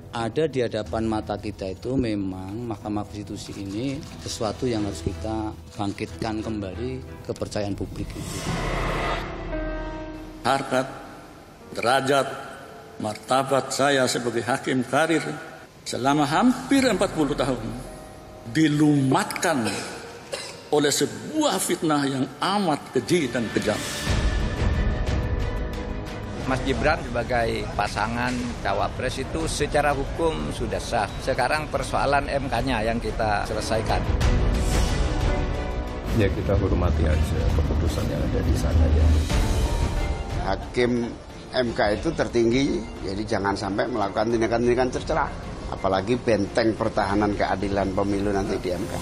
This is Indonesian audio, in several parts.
ada di hadapan mata kita itu memang Mahkamah Konstitusi ini sesuatu yang harus kita bangkitkan kembali kepercayaan publik itu. Harkat, derajat, martabat saya sebagai hakim karir selama hampir 40 tahun dilumatkan oleh sebuah fitnah yang amat keji dan kejam. Mas Gibran sebagai pasangan cawapres itu secara hukum sudah sah. Sekarang persoalan MK-nya yang kita selesaikan. Ya kita hormati aja keputusan yang ada di sana ya. Hakim MK itu tertinggi, jadi jangan sampai melakukan tindakan-tindakan tercela. Apalagi benteng pertahanan keadilan pemilu nanti di MK.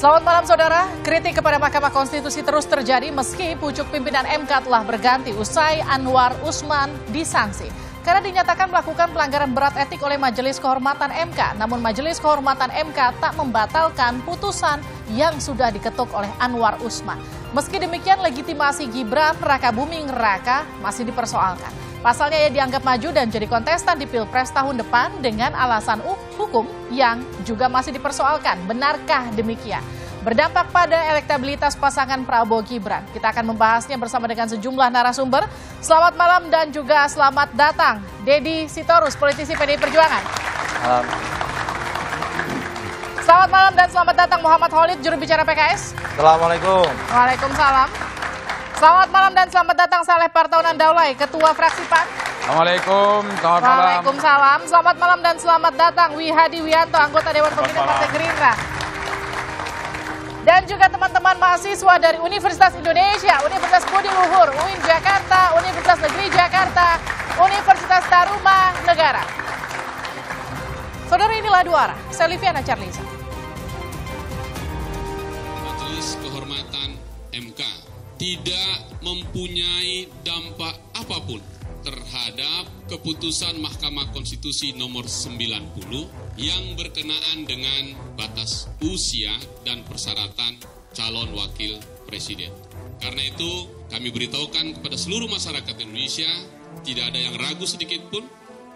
Selamat malam saudara, kritik kepada Mahkamah Konstitusi terus terjadi meski pucuk pimpinan MK telah berganti usai Anwar Usman disanksi. Karena dinyatakan melakukan pelanggaran berat etik oleh Majelis Kehormatan MK. Namun Majelis Kehormatan MK tak membatalkan putusan yang sudah diketuk oleh Anwar Usman. Meski demikian legitimasi Gibran Rakabuming Raka masih dipersoalkan. Pasalnya ia dianggap maju dan jadi kontestan di Pilpres tahun depan dengan alasan hukum yang juga masih dipersoalkan. Benarkah demikian? Berdampak pada elektabilitas pasangan Prabowo Gibran. Kita akan membahasnya bersama dengan sejumlah narasumber. Selamat malam dan juga selamat datang Deddy Sitorus, politisi PDI Perjuangan. Selamat malam dan selamat datang Muhammad Khalid, juru bicara PKS. Assalamualaikum. Waalaikumsalam. Selamat malam dan selamat datang Saleh Partaunan Daulay, Ketua Fraksi PAN. Assalamualaikum, selamat malam. Waalaikumsalam. Selamat malam dan selamat datang Wihadi Wianto, anggota Dewan Pembina Partai Gerindra. Dan juga teman-teman mahasiswa dari Universitas Indonesia, Universitas Budi Luhur, UIN Jakarta, Universitas Negeri Jakarta, Universitas Taruman Negara. Saudara, inilah Dua Arah. Saya Liviana Charlisa. Majelis Kehormatan MK tidak mempunyai dampak apapun terhadap keputusan Mahkamah Konstitusi nomor 90 yang berkenaan dengan batas usia dan persyaratan calon wakil presiden. Karena itu kami beritahukan kepada seluruh masyarakat Indonesia, tidak ada yang ragu sedikit pun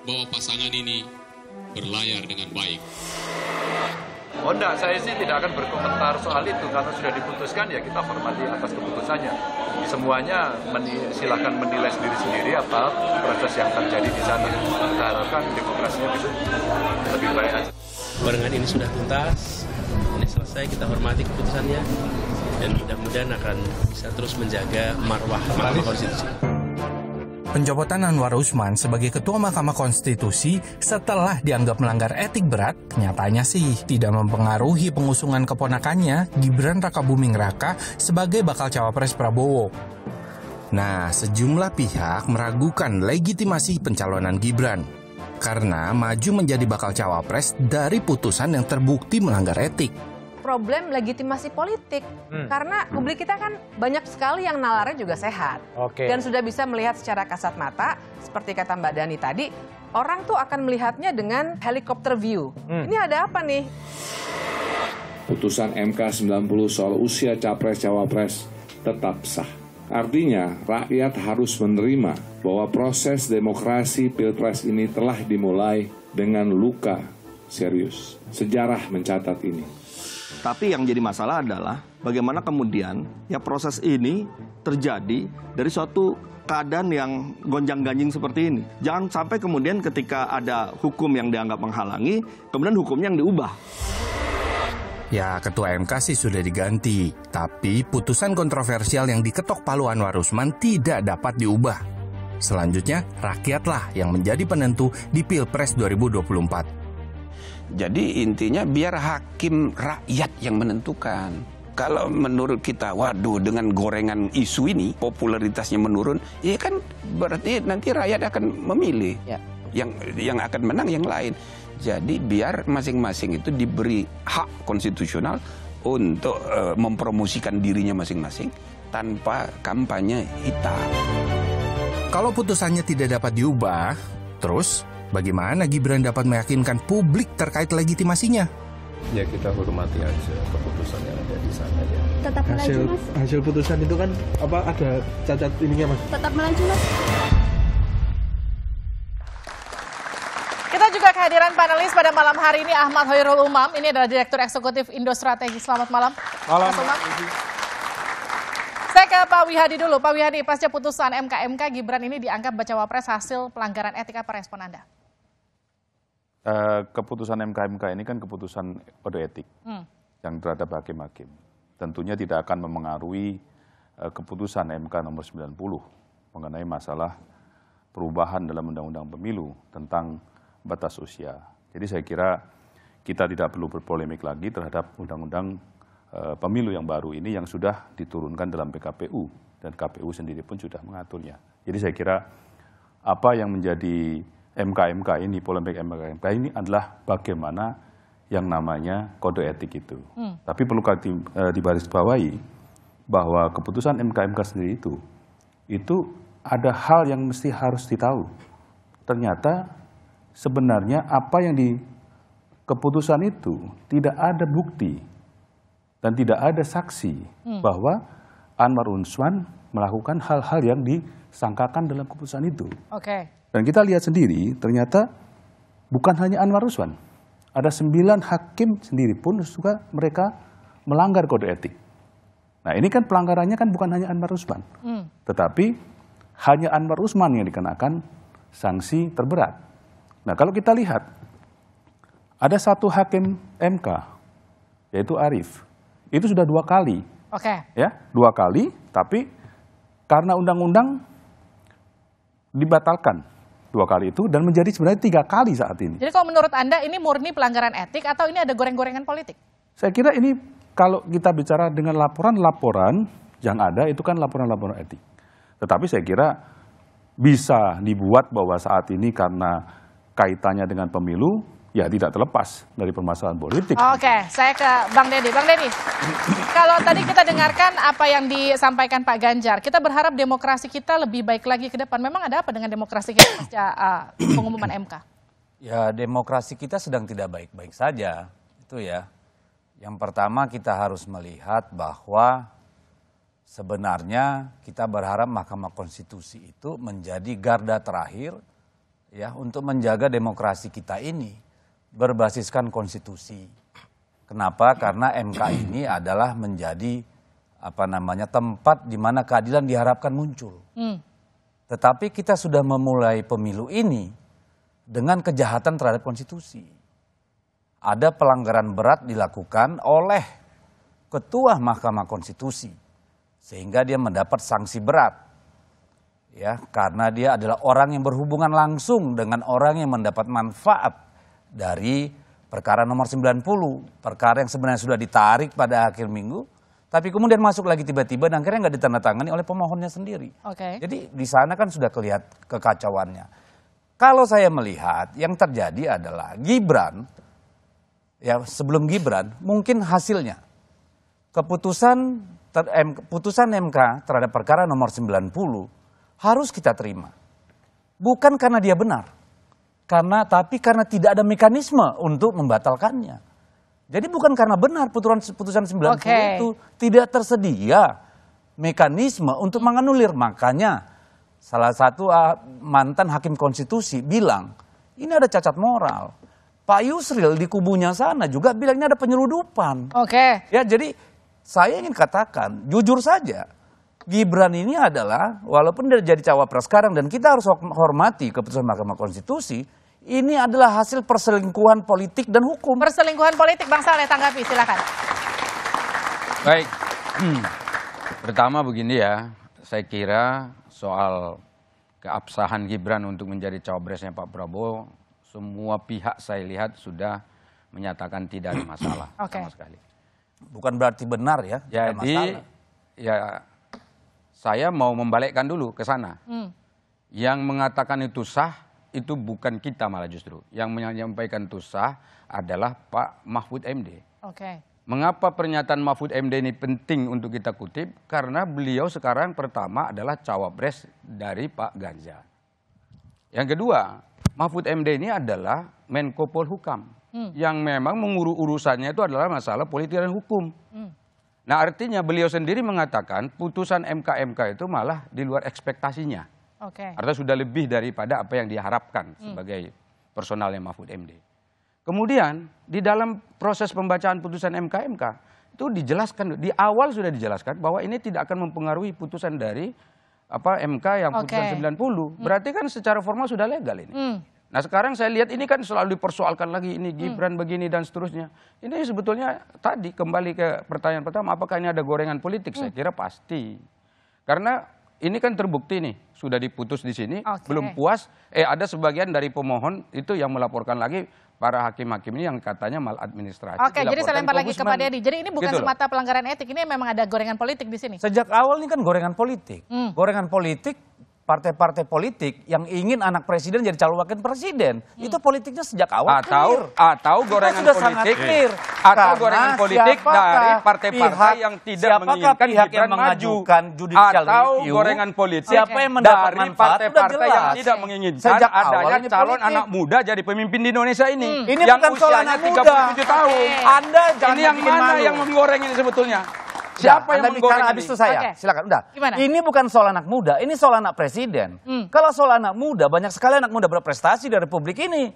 bahwa pasangan ini berlayar dengan baik. Oh enggak, saya sih tidak akan berkomentar soal itu karena sudah diputuskan ya kita hormati atas keputusannya. Semuanya silahkan menilai sendiri-sendiri apa proses yang terjadi di sana. Kita harapkan demokrasinya bisa lebih baik aja. Barengan ini sudah tuntas, ini selesai, kita hormati keputusannya dan mudah-mudahan akan bisa terus menjaga marwah Mahkamah Konstitusi. Pencopotan Anwar Usman sebagai Ketua Mahkamah Konstitusi setelah dianggap melanggar etik berat, nyatanya sih tidak mempengaruhi pengusungan keponakannya Gibran Rakabuming Raka sebagai bakal cawapres Prabowo. Nah, sejumlah pihak meragukan legitimasi pencalonan Gibran karena maju menjadi bakal cawapres dari putusan yang terbukti melanggar etik. Problem legitimasi politik karena publik kita kan banyak sekali yang nalarnya juga sehat dan sudah bisa melihat secara kasat mata seperti kata Mbak Dani tadi, orang tuh akan melihatnya dengan helikopter view. Ini ada apa nih? Putusan MK 90 soal usia capres-cawapres tetap sah. Artinya rakyat harus menerima bahwa proses demokrasi Pilpres ini telah dimulai dengan luka serius. Sejarah mencatat ini. Tapi yang jadi masalah adalah bagaimana kemudian ya proses ini terjadi dari suatu keadaan yang gonjang-ganjing seperti ini. Jangan sampai kemudian ketika ada hukum yang dianggap menghalangi, kemudian hukumnya yang diubah. Ya, Ketua MK sih sudah diganti, tapi putusan kontroversial yang diketok palu Anwar Usman tidak dapat diubah. Selanjutnya, rakyatlah yang menjadi penentu di Pilpres 2024. Jadi intinya biar hakim rakyat yang menentukan. Kalau menurut kita, waduh dengan gorengan isu ini popularitasnya menurun, ya kan berarti nanti rakyat akan memilih. Ya. yang akan menang yang lain. Jadi biar masing-masing itu diberi hak konstitusional untuk mempromosikan dirinya masing-masing tanpa kampanye hitam. Kalau putusannya tidak dapat diubah, terus bagaimana Gibran dapat meyakinkan publik terkait legitimasinya? Ya kita hormati aja keputusan yang ada di sana ya. Tetap melaju, Mas. Hasil putusan itu kan ada cacat ininya, Mas. Tetap melaju, Mas. Kita juga kehadiran panelis pada malam hari ini, Ahmad Hoirul Umam. Ini adalah Direktur Eksekutif Indo Strategi. Selamat malam. Malam. Mas Umam. Saya ke Pak Wihadi dulu. Pak Wihadi, pasca putusan MK Gibran ini dianggap bacawa pres hasil pelanggaran etik. Apa respon Anda? Keputusan MK ini kan keputusan kode etik yang terhadap hakim-hakim. Tentunya tidak akan memengaruhi keputusan MK nomor 90 mengenai masalah perubahan dalam Undang-Undang Pemilu tentang batas usia. Jadi saya kira kita tidak perlu berpolemik lagi terhadap Undang-Undang Pemilu yang baru ini yang sudah diturunkan dalam PKPU dan KPU sendiri pun sudah mengaturnya. Jadi saya kira apa yang menjadi MK ini, polemik MK ini adalah bagaimana yang namanya kode etik itu. Tapi perlu digarisbawahi bahwa keputusan MK sendiri itu ada hal yang mesti harus ditahu. Ternyata sebenarnya apa yang di keputusan itu tidak ada bukti dan tidak ada saksi bahwa Anwar Usman melakukan hal-hal yang disangkakan dalam keputusan itu. Oke. Dan kita lihat sendiri, ternyata bukan hanya Anwar Usman. Ada 9 hakim sendiri pun juga mereka melanggar kode etik. Nah ini kan pelanggarannya kan bukan hanya Anwar Usman. Tetapi hanya Anwar Usman yang dikenakan sanksi terberat. Nah kalau kita lihat, ada satu hakim MK, yaitu Arief. Itu sudah 2 kali. Oke. Ya, 2 kali, tapi karena undang-undang dibatalkan 2 kali itu dan menjadi sebenarnya 3 kali saat ini. Jadi kalau menurut Anda ini murni pelanggaran etik atau ini ada goreng-gorengan politik? Saya kira ini kalau kita bicara dengan laporan-laporan yang ada itu kan laporan-laporan etik. Tetapi saya kira bisa dibuat bahwa saat ini karena kaitannya dengan pemilu, ya tidak terlepas dari permasalahan politik. Oke, saya ke Bang Deddy. Bang Deddy, kalau tadi kita dengarkan apa yang disampaikan Pak Ganjar, kita berharap demokrasi kita lebih baik lagi ke depan. Memang ada apa dengan demokrasi kita pasca pengumuman MK? Ya, demokrasi kita sedang tidak baik-baik saja. Itu ya. Yang pertama kita harus melihat bahwa sebenarnya kita berharap Mahkamah Konstitusi itu menjadi garda terakhir ya untuk menjaga demokrasi kita ini berbasiskan konstitusi. Kenapa? Karena MK ini adalah menjadi tempat di mana keadilan diharapkan muncul. Tetapi kita sudah memulai pemilu ini dengan kejahatan terhadap konstitusi. Ada pelanggaran berat dilakukan oleh Ketua Mahkamah Konstitusi sehingga dia mendapat sanksi berat. Ya, karena dia adalah orang yang berhubungan langsung dengan orang yang mendapat manfaat dari perkara nomor 90, perkara yang sebenarnya sudah ditarik pada akhir minggu, tapi kemudian masuk lagi tiba-tiba dan akhirnya nggak ditandatangani oleh pemohonnya sendiri. Jadi di sana kan sudah kelihatan kekacauannya. Kalau saya melihat yang terjadi adalah Gibran, ya sebelum Gibran mungkin hasilnya putusan MK terhadap perkara nomor 90 harus kita terima, bukan karena dia benar. Tapi karena tidak ada mekanisme untuk membatalkannya. Jadi bukan karena benar putusan 90 itu tidak tersedia mekanisme untuk menganulir. Makanya salah satu mantan hakim konstitusi bilang ini ada cacat moral. Pak Yusril di kubunya sana juga bilang ini ada penyeludupan. Ya, jadi saya ingin katakan jujur saja, Gibran ini adalah walaupun dia jadi cawapres sekarang dan kita harus hormati keputusan Mahkamah Konstitusi, ini adalah hasil perselingkuhan politik dan hukum. Perselingkuhan politik, Bang Saleh, tanggapi, silakan. Baik, pertama begini ya, saya kira soal keabsahan Gibran untuk menjadi cawapresnya Pak Prabowo, semua pihak saya lihat sudah menyatakan tidak ada masalah sama sekali. Bukan berarti benar ya. Jadi ya saya mau membalikkan dulu ke sana. Yang mengatakan itu sah itu bukan kita malah justru. Yang menyampaikan itu sah adalah Pak Mahfud MD. Oke. Mengapa pernyataan Mahfud MD ini penting untuk kita kutip? Karena beliau sekarang pertama adalah cawapres dari Pak Ganjar. Yang kedua, Mahfud MD ini adalah Menko Polhukam. Yang memang urusannya itu adalah masalah politik dan hukum. Nah artinya beliau sendiri mengatakan putusan MK itu malah di luar ekspektasinya. Artinya sudah lebih daripada apa yang diharapkan sebagai personalnya Mahfud MD. Kemudian di dalam proses pembacaan putusan MK itu dijelaskan, di awal sudah dijelaskan bahwa ini tidak akan mempengaruhi putusan dari MK yang putusan 90. Berarti kan secara formal sudah legal ini. Nah sekarang saya lihat ini kan selalu dipersoalkan lagi, ini Gibran begini dan seterusnya. Ini sebetulnya tadi kembali ke pertanyaan pertama, apakah ini ada gorengan politik? Saya kira pasti. Karena ini kan terbukti nih, sudah diputus di sini, belum puas, ada sebagian dari pemohon itu yang melaporkan lagi para hakim-hakim ini yang katanya maladministrasi. Oke, jadi saya lempar lagi ke Pak Dedi. Jadi ini bukan semata pelanggaran etik, ini memang ada gorengan politik di sini. Sejak awal ini kan gorengan politik. Gorengan politik, partai-partai politik yang ingin anak presiden jadi calon wakil presiden. Itu politiknya sejak awal atau gorengan politik atau gorengan politik dari partai-partai yang tidak menginginkan Gibran maju, atau gorengan politik siapa yang mendapat dari partai-partai yang tidak menginginkan adanya calon anak muda jadi pemimpin di Indonesia ini. Ini yang bukan soal usianya anak muda. 37 tahun. Anda jangan ini yang mana yang menggoreng ini sebetulnya? Siapa yang menggoreng habis itu saya? Silakan, udah. Gimana? Ini bukan soal anak muda, ini soal anak presiden. Kalau soal anak muda, banyak sekali anak muda berprestasi di Republik ini.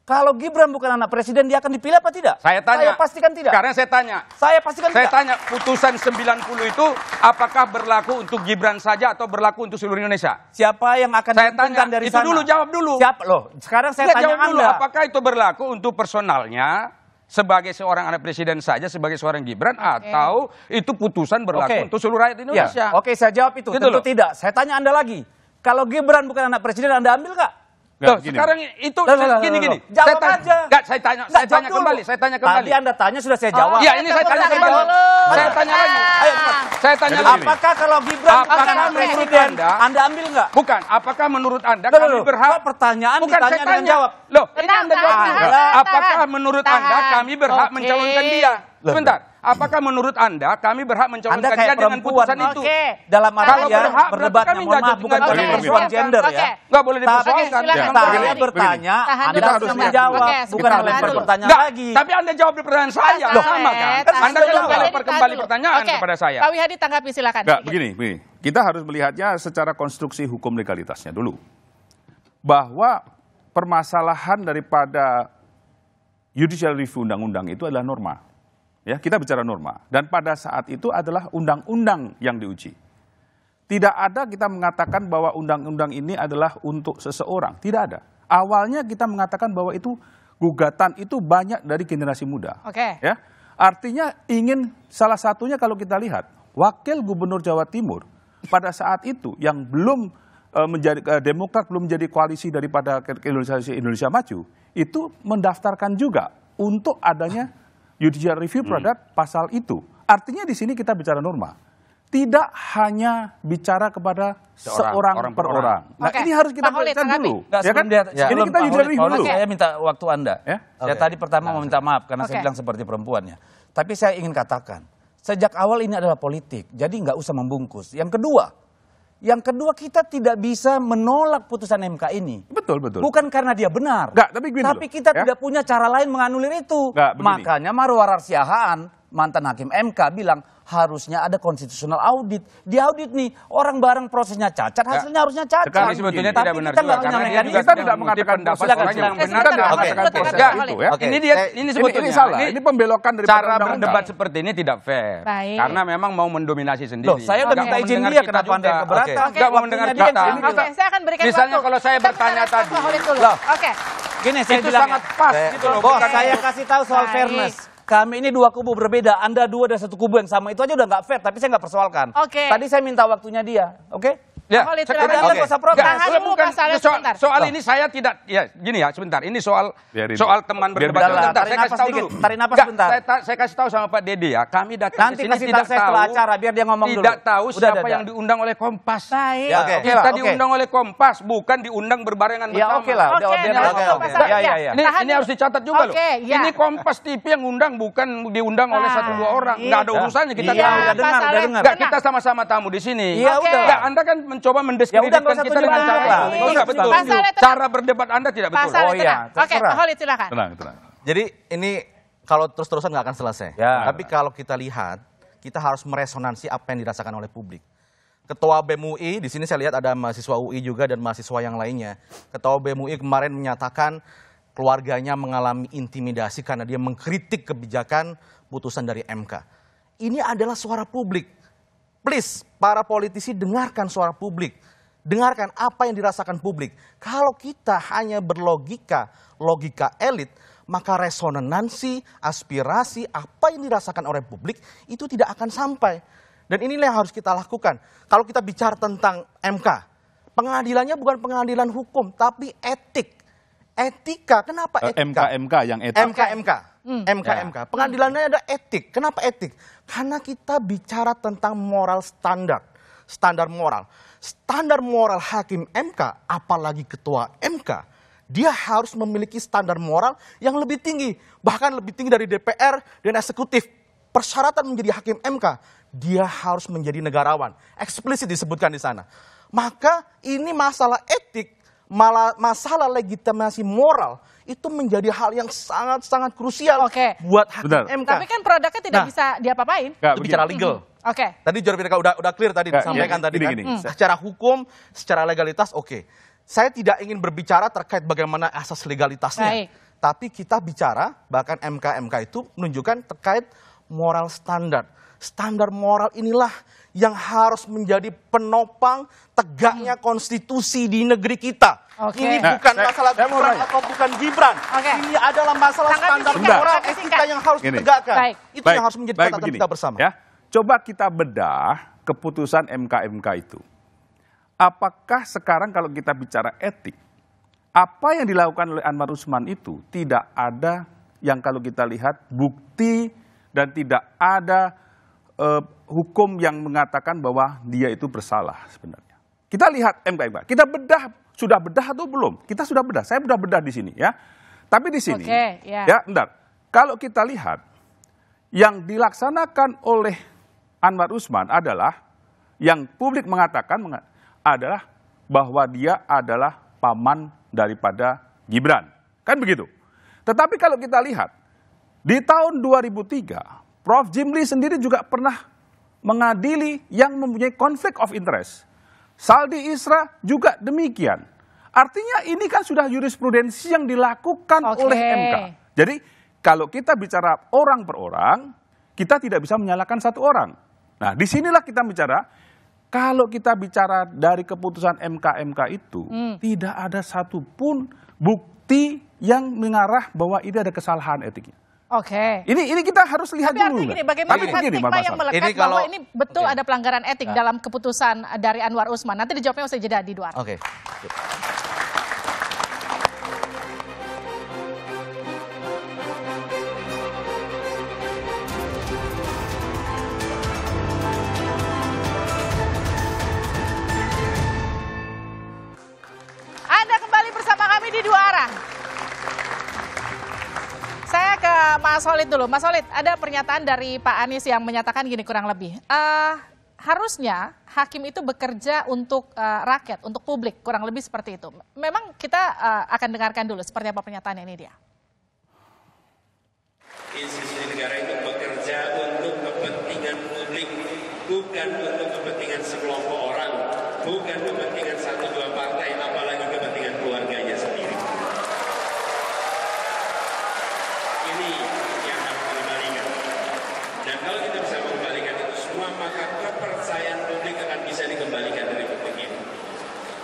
Kalau Gibran bukan anak presiden, dia akan dipilih apa tidak? Saya tanya. Saya pastikan tidak. Karena saya tanya. Saya pastikan saya tidak. tanya, putusan 90 itu apakah berlaku untuk Gibran saja atau berlaku untuk seluruh Indonesia? Siapa yang akan diuntungkan dari itu sana? dulu, jawab dulu. Siapa loh? Sekarang saya tanya jawab dulu, Anda. apakah itu berlaku untuk personalnya sebagai seorang anak presiden saja, sebagai seorang Gibran, atau itu putusan berlaku untuk seluruh rakyat Indonesia? Ya. Oke, saya jawab itu. Gitu Tentu tidak. Saya tanya Anda lagi. Kalau Gibran bukan anak presiden, Anda ambil nggak? Loh, sekarang itu gini. Jawab aja. Enggak, saya tanya kembali. Tadi Anda tanya sudah saya jawab. Iya, ini saya tanya kembali. Saya tanya lagi. Ayo, saya tanya lagi. Apakah kalau Gibran bukan anak presiden, Anda ambil nggak? Bukan. Apakah menurut Anda kami berhak? Pertanyaan bukan ditanya dengan jawab. Loh, ini Anda jawab dulu. Apakah menurut Anda kami berhak mencalonkan dia? Sebentar. Apakah menurut Anda kami berhak mencalonkan dia dengan putusan itu? Dalam artian berdebatnya, kami mohon maaf, bukan persoalan gender ya. Nggak boleh dipersoalkan. Saya bertanya, Anda harus menjawab, bukan melempar pertanyaan lagi. Tapi Anda jawab di pertanyaan saya, sama kan? Anda jangan melempar kembali pertanyaan kepada saya. Pak Wihadi tanggapi silakan. Nggak, begini. Kita harus melihatnya secara konstruksi hukum legalitasnya dulu. Bahwa permasalahan daripada judicial review undang-undang itu adalah norma. Ya, kita bicara norma. Dan pada saat itu adalah undang-undang yang diuji. Tidak ada kita mengatakan bahwa undang-undang ini adalah untuk seseorang. Tidak ada. Awalnya kita mengatakan bahwa itu gugatan itu banyak dari generasi muda. Ya, artinya ingin salah satunya kalau kita lihat wakil gubernur Jawa Timur pada saat itu yang belum menjadi Demokrat belum menjadi koalisi daripada Indonesia Maju itu mendaftarkan juga untuk adanya judicial review terhadap pasal itu. Artinya di sini kita bicara norma. Tidak hanya bicara kepada seorang per orang. Nah, ini harus kita perhatikan dulu. Ya kan? Ini kita judicial review dulu. Saya minta waktu Anda. Saya tadi pertama mau minta maaf karena saya bilang seperti perempuannya. Tapi saya ingin katakan, sejak awal ini adalah politik. Jadi nggak usah membungkus. Yang kedua kita tidak bisa menolak putusan MK ini. Betul. Bukan karena dia benar. Tapi kita tidak punya cara lain menganulir itu. Makanya Marwar Siahaan, mantan hakim MK bilang harusnya ada constitutional audit. Di audit nih, orang barang prosesnya cacat, hasilnya harusnya cacat. Sekarang sebetulnya tidak benar kita juga. Karena dia juga kita tidak mengatakan pendapat orang yang benar dan mengatakan proses itu. Ini sebetulnya ini salah. Ini pembelokan dari cara berdebat seperti ini tidak fair. Karena memang mau mendominasi sendiri. Loh, saya udah minta izin dia, kenapa Anda keberatan? Enggak mau mendengar kita. Saya akan berikan waktu. Misalnya kalau saya bertanya tadi. Gini, saya itu bilang sangat pas gitu loh. Bos, saya kasih tahu soal fairness. Kami ini dua kubu berbeda, Anda dua dan satu kubu yang sama. Itu aja udah nggak fair, tapi saya nggak persoalkan. Tadi saya minta waktunya dia, oke? Ya, Holid, sekarang silakan. nggak usah protes. Tahan dulu pasalnya sebentar. Soal ini saya tidak, ya gini ya sebentar. Ini soal teman berdebat. Bentar, Saya kasih tahu dulu. Tarik napas Nggak, sebentar. saya kasih tahu sama Pak Dede ya. Kami datang Nanti ke sini kasih tidak tahu saya setelah acara, biar dia ngomong dulu. Tidak tahu Udah, siapa yang diundang oleh Kompas. Baik. Ya, oke. Kita Oke. diundang oleh Kompas, bukan diundang berbarengan Ya bersama. oke lah, udah Oke, biar nah, oke. ya. Ini harus dicatat juga loh. Oke, ya. Ini Kompas TV yang undang, bukan diundang oleh satu dua orang. Nggak ada urusannya kita Iya, tahu. udah dengar. Nggak, kita sama-sama tamu di sini. Iya, udah. Nggak, Anda kan mencoba mendiskreditkan nggak usah kita dengan cara tunjuk-tunjuk lah. itu. Nggak betul. Pasalnya tenang. Cara berdebat Anda tidak betul. Pasalnya Oh, iya. tenang. Oke, Terserah. Pak Holid silakan. Tenang. Jadi ini kalau terus-terusan nggak akan selesai. Ya. Tapi kalau kita lihat, kita harus meresonansi apa yang dirasakan oleh publik. Ketua BEM UI, di sini saya lihat ada mahasiswa UI juga dan mahasiswa yang lainnya. Ketua BEM UI kemarin menyatakan keluarganya mengalami intimidasi karena dia mengkritik kebijakan putusan dari MK. Ini adalah suara publik. Please, para politisi dengarkan suara publik. Dengarkan apa yang dirasakan publik. Kalau kita hanya berlogika, logika elit, maka resonansi, aspirasi, apa yang dirasakan oleh publik itu tidak akan sampai. Dan inilah yang harus kita lakukan. Kalau kita bicara tentang MK, pengadilannya bukan pengadilan hukum, tapi etik. Etika, kenapa etika? MK yang etik. MK. Pengadilannya ada etik. Kenapa etik? Karena kita bicara tentang moral standar. Standar moral. Standar moral hakim MK, apalagi ketua MK, dia harus memiliki standar moral yang lebih tinggi. Bahkan lebih tinggi dari DPR dan eksekutif. Persyaratan menjadi hakim MK, dia harus menjadi negarawan. Eksplisit disebutkan di sana. Maka ini masalah etik, masalah legitimasi moral, itu menjadi hal yang sangat-sangat krusial buat hakim MK. Tapi kan produknya tidak bisa diapa-apain. Itu bicara legal. Oke. Tadi Juru Bicara udah clear tadi disampaikan tadi kan. Secara hukum, secara legalitas oke. Saya tidak ingin berbicara terkait bagaimana asas legalitasnya. Baik. Tapi kita bicara, bahkan MK itu menunjukkan terkait moral standar. Standar moral inilah yang harus menjadi penopang tegaknya konstitusi di negeri kita. Ini bukan masalah Gibran atau bukan Gibran. Ini adalah masalah standar moral etika yang harus ditegakkan. Itu yang harus menjadi catatan kita bersama. Ya, coba kita bedah keputusan MK itu. Apakah sekarang kalau kita bicara etik, apa yang dilakukan oleh Anwar Usman itu tidak ada yang kalau kita lihat bukti dan tidak ada hukum yang mengatakan bahwa dia itu bersalah sebenarnya. Kita lihat MK. Kita bedah, sudah bedah atau belum? Kita sudah bedah. Saya sudah bedah di sini ya. Tapi di sini, ya, bentar. Kalau kita lihat yang dilaksanakan oleh Anwar Usman adalah yang publik mengatakan adalah bahwa dia adalah paman daripada Gibran. Kan begitu. Tetapi kalau kita lihat di tahun 2003 Prof. Jimli sendiri juga pernah mengadili yang mempunyai konflik of interest. Saldi Isra juga demikian. Artinya ini kan sudah jurisprudensi yang dilakukan oleh MK. Jadi kalau kita bicara orang per orang, kita tidak bisa menyalahkan satu orang. Nah disinilah kita bicara, kalau kita bicara dari keputusan MK itu, tidak ada satupun bukti yang mengarah bahwa ini ada kesalahan etiknya. Ini kita harus lihat dulu. Tapi bagaimana stigma yang melekat bahwa ini betul ada pelanggaran etik dalam keputusan dari Anwar Usman. Nanti dijawabnya usai jeda di luar. Anda kembali bersama kami di Dua Arah. Saya ke Mas Holid dulu. Mas Holid, ada pernyataan dari Pak Anies yang menyatakan gini kurang lebih. Harusnya hakim itu bekerja untuk rakyat, untuk publik, kurang lebih seperti itu. Memang kita akan dengarkan dulu seperti apa pernyataan ini dia. Institusi negara itu bekerja untuk kepentingan publik, bukan untuk kepentingan sekelompok orang, bukan kepentingan satu dua partai, apalagi kepentingan keluarganya sendiri. Ini yang harus dikembalikan. Dan kalau kita bisa mengembalikan itu semua, maka kepercayaan publik akan bisa dikembalikan dari publik ini.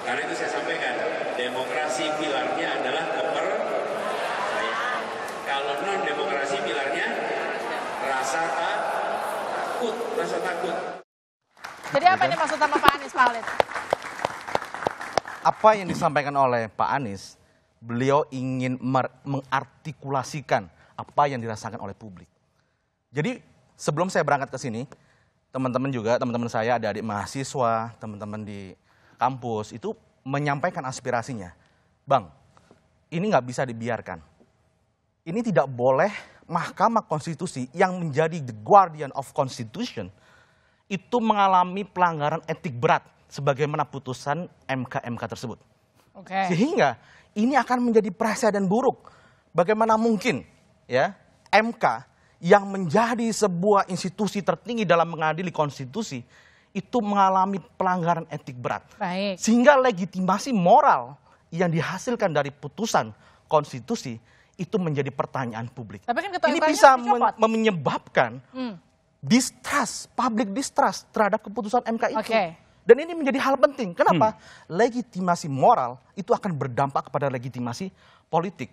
Karena itu saya sampaikan, demokrasi pilarnya adalah kepercayaan. Kalau non-demokrasi pilarnya rasa takut. Jadi apa ini maksud sama Pak Anies, Pak Holid? apa yang disampaikan oleh Pak Anies, beliau ingin mengartikulasikan apa yang dirasakan oleh publik. Jadi sebelum saya berangkat ke sini, teman-teman saya, adik-adik mahasiswa, teman-teman di kampus itu menyampaikan aspirasinya. Bang, ini nggak bisa dibiarkan. Ini tidak boleh Mahkamah Konstitusi yang menjadi the guardian of Constitution itu mengalami pelanggaran etik berat sebagaimana putusan MK tersebut. Sehingga ini akan menjadi presiden buruk. Bagaimana mungkin ya MK yang menjadi sebuah institusi tertinggi dalam mengadili konstitusi itu mengalami pelanggaran etik berat. Baik. Sehingga legitimasi moral yang dihasilkan dari putusan konstitusi itu menjadi pertanyaan publik. Tapi kan ketua ini MK-nya bisa dicopot. menyebabkan distrust, public distrust terhadap keputusan MK itu. Dan ini menjadi hal penting. Kenapa? Legitimasi moral itu akan berdampak kepada legitimasi politik.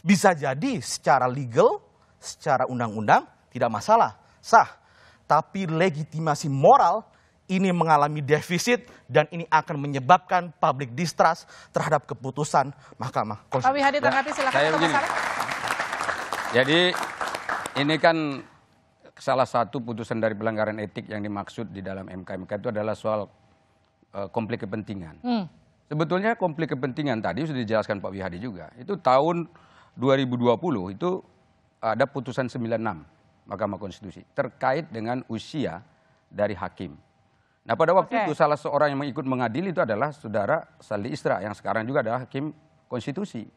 Bisa jadi secara legal, secara undang-undang tidak masalah, sah. Tapi legitimasi moral ini mengalami defisit dan ini akan menyebabkan public distrust terhadap keputusan Mahkamah Konstitusi. Pak Wihadi tanggapi silakan. Saya begini. Jadi ini kan salah satu putusan dari pelanggaran etik yang dimaksud di dalam MK itu adalah soal konflik kepentingan. Sebetulnya konflik kepentingan tadi sudah dijelaskan Pak Wihadi juga. Itu tahun 2020 itu ada putusan 96 Mahkamah Konstitusi terkait dengan usia dari hakim. Nah pada waktu itu salah seorang yang ikut mengadili itu adalah saudara Saldi Isra yang sekarang juga adalah hakim konstitusi.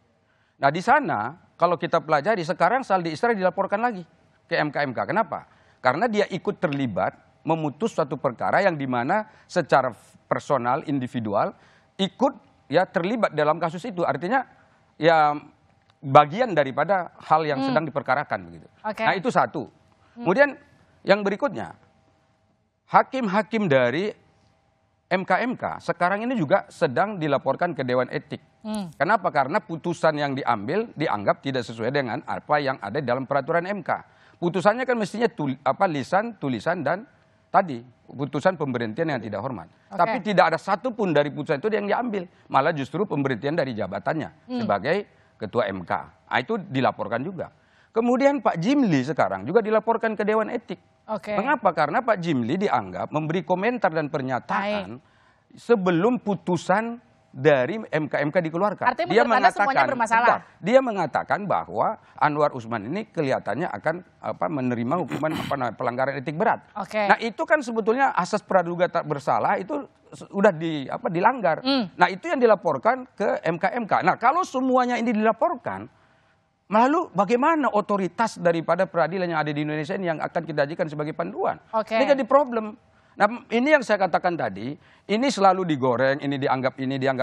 Nah di sana kalau kita pelajari sekarang Saldi Isra dilaporkan lagi ke MK. Kenapa? Karena dia ikut terlibat memutus suatu perkara yang dimana secara personal individual ikut ya terlibat dalam kasus itu. Artinya ya bagian daripada hal yang sedang diperkarakan begitu. Nah itu satu. Kemudian yang berikutnya. Hakim-hakim dari MK sekarang ini juga sedang dilaporkan ke Dewan Etik. Kenapa? Karena putusan yang diambil dianggap tidak sesuai dengan apa yang ada dalam peraturan MK. Putusannya kan mestinya lisan, tulisan, dan tadi putusan pemberhentian yang tidak hormat. Tapi tidak ada satupun dari putusan itu yang diambil. Malah justru pemberhentian dari jabatannya sebagai Ketua MK. Nah, itu dilaporkan juga. Kemudian Pak Jimli sekarang juga dilaporkan ke Dewan Etik. Mengapa? Karena Pak Jimli dianggap memberi komentar dan pernyataan sebelum putusan dari MK dikeluarkan. Artinya dia mengatakan, dia mengatakan bahwa Anwar Usman ini kelihatannya akan menerima hukuman pelanggaran etik berat. Nah itu kan sebetulnya asas praduga tak bersalah itu sudah dilanggar. Nah itu yang dilaporkan ke MK. Nah kalau semuanya ini dilaporkan, lalu bagaimana otoritas daripada peradilan yang ada di Indonesia ini yang akan kita jadikan sebagai panduan? Ini jadi problem. Nah ini yang saya katakan tadi, ini selalu digoreng, ini dianggap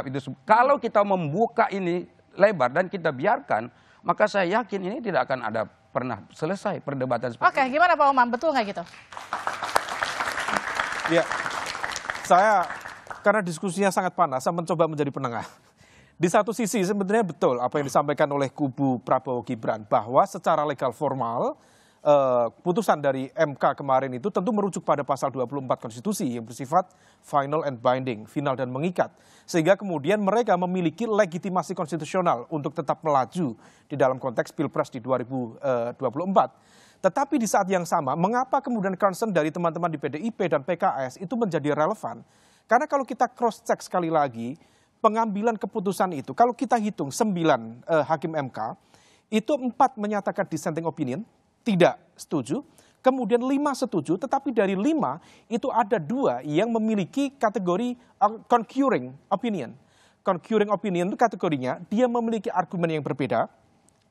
itu. Kalau kita membuka ini lebar dan kita biarkan, maka saya yakin ini tidak akan ada pernah selesai perdebatan seperti ini. Gimana Pak Umam, betul nggak gitu? Ya, saya karena diskusinya sangat panas, saya mencoba menjadi penengah. Di satu sisi sebenarnya betul apa yang disampaikan oleh kubu Prabowo Gibran bahwa secara legal formal putusan dari MK kemarin itu tentu merujuk pada pasal 24 konstitusi yang bersifat final and binding, final dan mengikat. Sehingga kemudian mereka memiliki legitimasi konstitusional untuk tetap melaju di dalam konteks Pilpres di 2024. Tetapi di saat yang sama, mengapa kemudian concern dari teman-teman di PDIP dan PKS itu menjadi relevan? Karena kalau kita cross check sekali lagi, pengambilan keputusan itu, kalau kita hitung 9 hakim MK, itu 4 menyatakan dissenting opinion, tidak setuju, kemudian 5 setuju, tetapi dari 5 itu ada 2 yang memiliki kategori concurring opinion. Concurring opinion itu kategorinya, dia memiliki argumen yang berbeda,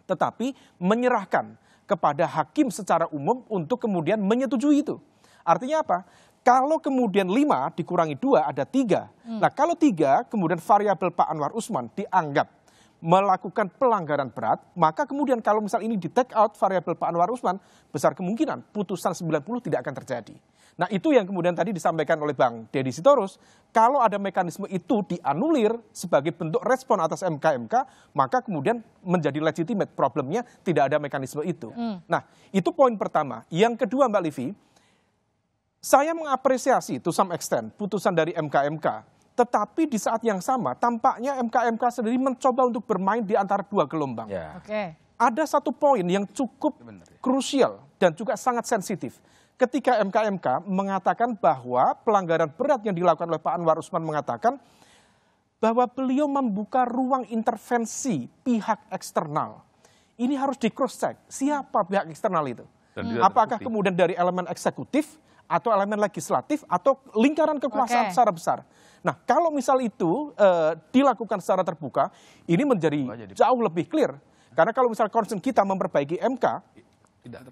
tetapi menyerahkan kepada hakim secara umum untuk kemudian menyetujui itu. Artinya apa? Kalau kemudian 5 dikurangi 2 ada 3. Nah kalau 3 kemudian variabel Pak Anwar Usman dianggap melakukan pelanggaran berat, maka kemudian kalau misal ini di take out variabel Pak Anwar Usman, besar kemungkinan putusan 90 tidak akan terjadi. Nah itu yang kemudian tadi disampaikan oleh Bang Deddy Sitorus, kalau ada mekanisme itu dianulir sebagai bentuk respon atas MK, maka kemudian menjadi legitimate, problemnya tidak ada mekanisme itu. Nah itu poin pertama. Yang kedua Mbak Livi, saya mengapresiasi to some extent putusan dari MK Tetapi di saat yang sama, tampaknya MK-MK sendiri mencoba untuk bermain di antara dua gelombang. Ada satu poin yang cukup krusial dan juga sangat sensitif. Ketika MK-MK mengatakan bahwa pelanggaran berat yang dilakukan oleh Pak Anwar Usman mengatakan bahwa beliau membuka ruang intervensi pihak eksternal. Ini harus di cross check. Siapa pihak eksternal itu? Apakah kemudian dari elemen eksekutif atau elemen legislatif atau lingkaran kekuasaan secara besar? Nah, kalau misal itu dilakukan secara terbuka, ini menjadi jauh lebih clear. Karena kalau misal concern kita memperbaiki MK,